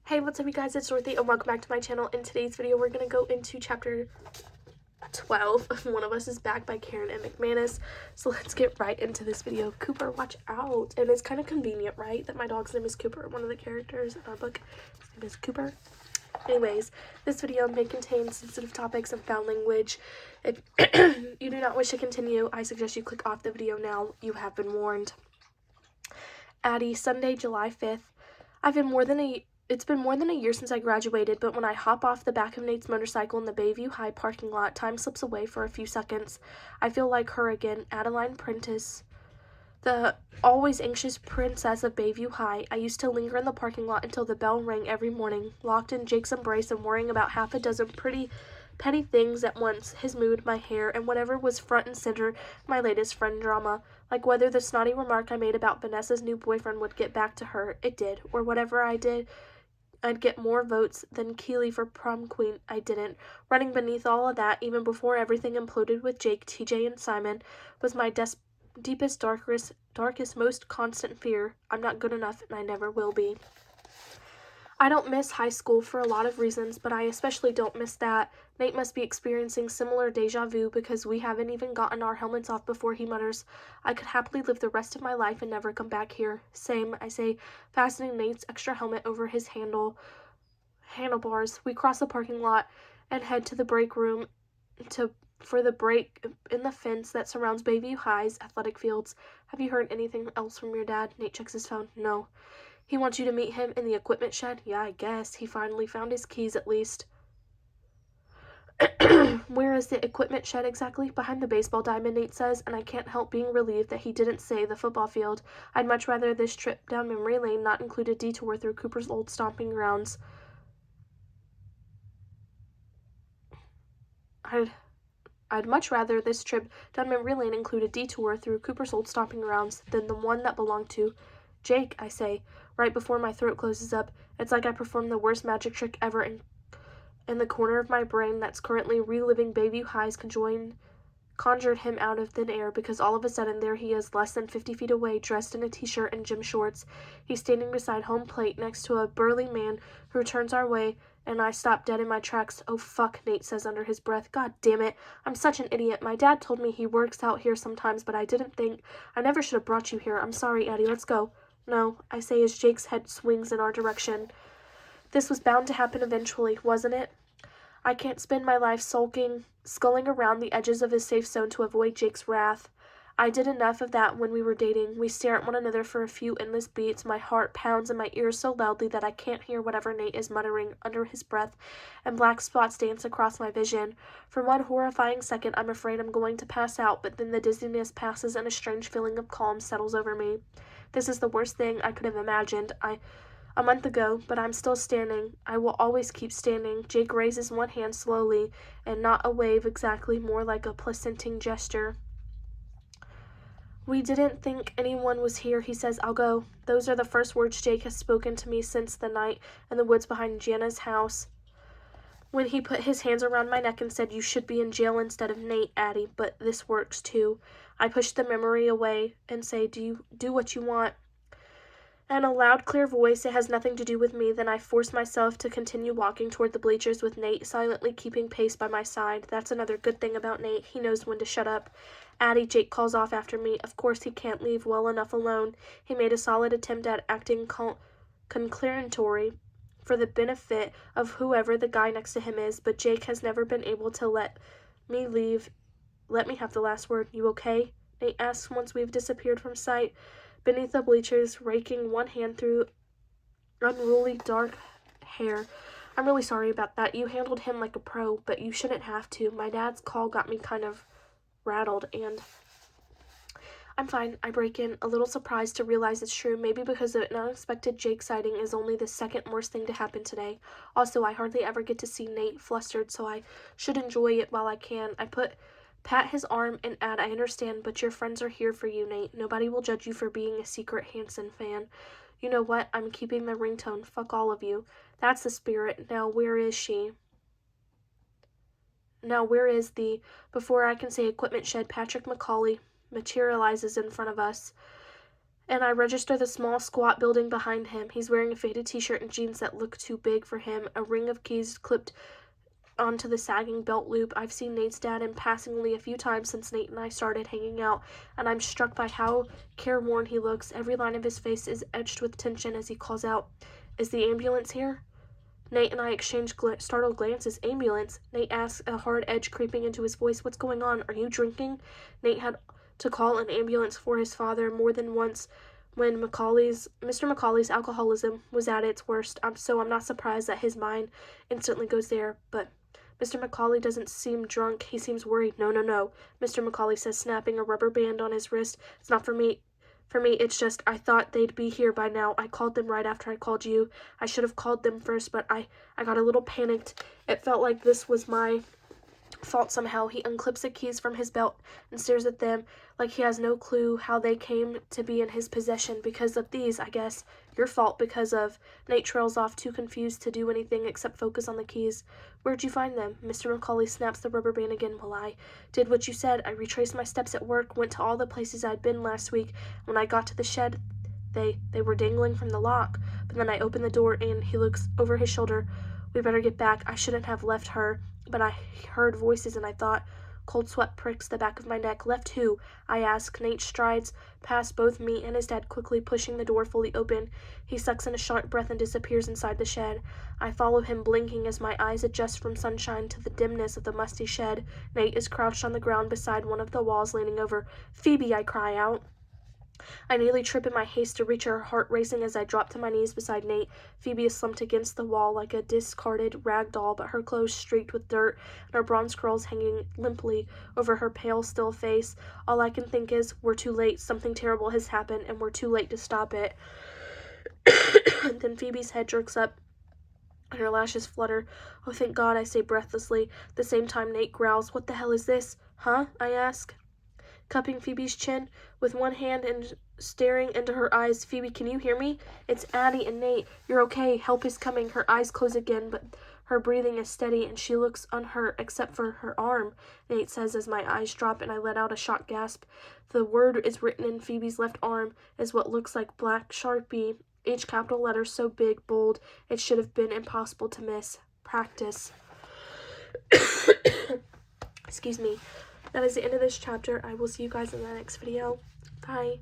Hey, what's up you guys, it's Dorothy and welcome back to my channel. In today's video, we're going to go into chapter 12 of One of Us is Back by Karen and McManus. So let's get right into this video. Cooper, watch out. And it's kind of convenient, right, that my dog's name is Cooper. One of the characters in our book, his name is Cooper. Anyways, this video may contain sensitive topics and foul language. If you do not wish to continue, I suggest you click off the video now. You have been warned. Addie, Sunday, July 5th. It's been more than a year since I graduated, but when I hop off the back of Nate's motorcycle in the Bayview High parking lot, time slips away for a few seconds. I feel like her again, Adeline Prentice, the always anxious princess of Bayview High. I used to linger in the parking lot until the bell rang every morning, locked in Jake's embrace and worrying about half a dozen petty things at once, his mood, my hair, and whatever was front and center, my latest friend drama. Like whether the snotty remark I made about Vanessa's new boyfriend would get back to her. It did. Or whatever I did, I'd get more votes than Keeley for prom queen. I didn't. Running beneath all of that, even before everything imploded with Jake, TJ, and Simon, was my deepest, darkest, most constant fear. I'm not good enough, and I never will be. I don't miss high school for a lot of reasons, but I especially don't miss that. Nate must be experiencing similar deja vu because we haven't even gotten our helmets off before he mutters, I could happily live the rest of my life and never come back here. Same, I say, fastening Nate's extra helmet over his handlebars. We cross the parking lot and head to the break room for the break in the fence that surrounds Bayview High's athletic fields. Have you heard anything else from your dad? Nate checks his phone. No. He wants you to meet him in the equipment shed? Yeah, I guess. He finally found his keys, at least. Where is the equipment shed exactly? Behind the baseball diamond, Nate says, and I can't help being relieved that he didn't say the football field. I'd much rather this trip down memory lane not include a detour through Cooper's old stomping grounds. I'd much rather this trip down memory lane include a detour through Cooper's old stomping grounds than the one that belonged to Jake, I say, right before my throat closes up. It's like I performed the worst magic trick ever in the corner of my brain that's currently reliving Bayview High's conjured him out of thin air because all of a sudden there he is less than 50 feet away, dressed in a t-shirt and gym shorts. He's standing beside home plate next to a burly man who turns our way, and I stop dead in my tracks. Oh fuck, Nate says under his breath. God damn it. I'm such an idiot. My dad told me he works out here sometimes, but I didn't think. I never should have brought you here. I'm sorry, Addie. Let's go. No, I say as Jake's head swings in our direction. This was bound to happen eventually, wasn't it? I can't spend my life sculling around the edges of his safe zone to avoid Jake's wrath. I did enough of that when we were dating. We stare at one another for a few endless beats. My heart pounds in my ears so loudly that I can't hear whatever Nate is muttering under his breath, and black spots dance across my vision. For one horrifying second, I'm afraid I'm going to pass out, but then the dizziness passes and a strange feeling of calm settles over me. This is the worst thing I could have imagined. A month ago, but I'm still standing. I will always keep standing. Jake raises one hand slowly, and not a wave exactly, more like a placenting gesture. We didn't think anyone was here, he says. I'll go. Those are the first words Jake has spoken to me since the night in the woods behind Jana's house, when he put his hands around my neck and said, you should be in jail instead of Nate, Addie, but this works too. I push the memory away and say, do what you want. In a loud, clear voice, it has nothing to do with me. Then I force myself to continue walking toward the bleachers with Nate silently keeping pace by my side. That's another good thing about Nate. He knows when to shut up. Addie, Jake calls off after me. Of course he can't leave well enough alone. He made a solid attempt at acting conciliatory for the benefit of whoever the guy next to him is, but Jake has never been able to let me have the last word. You okay? Nate asks once we've disappeared from sight. Beneath the bleachers, raking one hand through unruly dark hair. I'm really sorry about that. You handled him like a pro, but you shouldn't have to. My dad's call got me kind of rattled, and I'm fine. I break in, a little surprised to realize it's true, maybe because an unexpected Jake sighting is only the second worst thing to happen today. Also, I hardly ever get to see Nate flustered, so I should enjoy it while I can. Pat his arm and add, I understand, but your friends are here for you, Nate. Nobody will judge you for being a secret Hanson fan. You know what? I'm keeping the ringtone. Fuck all of you. That's the spirit. Now where is she? Now where is the... Before I can say equipment shed, Patrick McCauley materializes in front of us. and I register the small, squat building behind him. He's wearing a faded t-shirt and jeans that look too big for him, a ring of keys clipped onto the sagging belt loop. I've seen Nate's dad in passingly a few times since Nate and I started hanging out, and I'm struck by how careworn he looks. Every line of his face is etched with tension as he calls out, "Is the ambulance here?" Nate and I exchange startled glances. "Ambulance?" Nate asks, a hard edge creeping into his voice. "What's going on? Are you drinking?" Nate had to call an ambulance for his father more than once when Mr. Macaulay's alcoholism was at its worst. So I'm not surprised that his mind instantly goes there. "But Mr. Macaulay doesn't seem drunk. He seems worried." No, no, no," Mr. Macaulay says, snapping a rubber band on his wrist. "It's not for me. For me, it's just I thought they'd be here by now. I called them right after I called you. I should have called them first, but I got a little panicked. It felt like this was my fault somehow." He unclips the keys from his belt and stares at them like he has no clue how they came to be in his possession. "Because of these, I guess. Your fault because of—" Nate trails off, too confused to do anything except focus on the keys. "Where'd you find them?" Mr. Macaulay snaps the rubber band again. "Well, I did what you said. I retraced my steps at work, went to all the places I'd been last week. When I got to the shed, they were dangling from the lock. But then I opened the door and—" He looks over his shoulder. "We better get back. I shouldn't have left her. But I heard voices and I thought—" Cold sweat pricks the back of my neck. "Left who?" I ask. Nate strides past both me and his dad, quickly pushing the door fully open. He sucks in a sharp breath and disappears inside the shed. I follow him, blinking as my eyes adjust from sunshine to the dimness of the musty shed. Nate is crouched on the ground beside one of the walls, leaning over. "Phoebe!" I cry out. I nearly trip in my haste to reach her, heart racing as I drop to my knees beside Nate. Phoebe is slumped against the wall like a discarded rag doll, but her clothes streaked with dirt and her bronze curls hanging limply over her pale, still face. All I can think is, we're too late. Something terrible has happened, and we're too late to stop it. Then Phoebe's head jerks up and her lashes flutter. "Oh, thank God," I say breathlessly. At the same time, Nate growls. "What the hell is this?" "Huh?" I ask, cupping Phoebe's chin with one hand and staring into her eyes. "Phoebe, can you hear me? It's Addie and Nate. You're okay. Help is coming." Her eyes close again, but her breathing is steady and she looks unhurt except for her arm, Nate says as my eyes drop and I let out a shocked gasp. The word is written in Phoebe's left arm is what looks like black Sharpie, each capital letter so big, bold, it should have been impossible to miss. Practice. Excuse me. That is the end of this chapter. I will see you guys in the next video. Bye.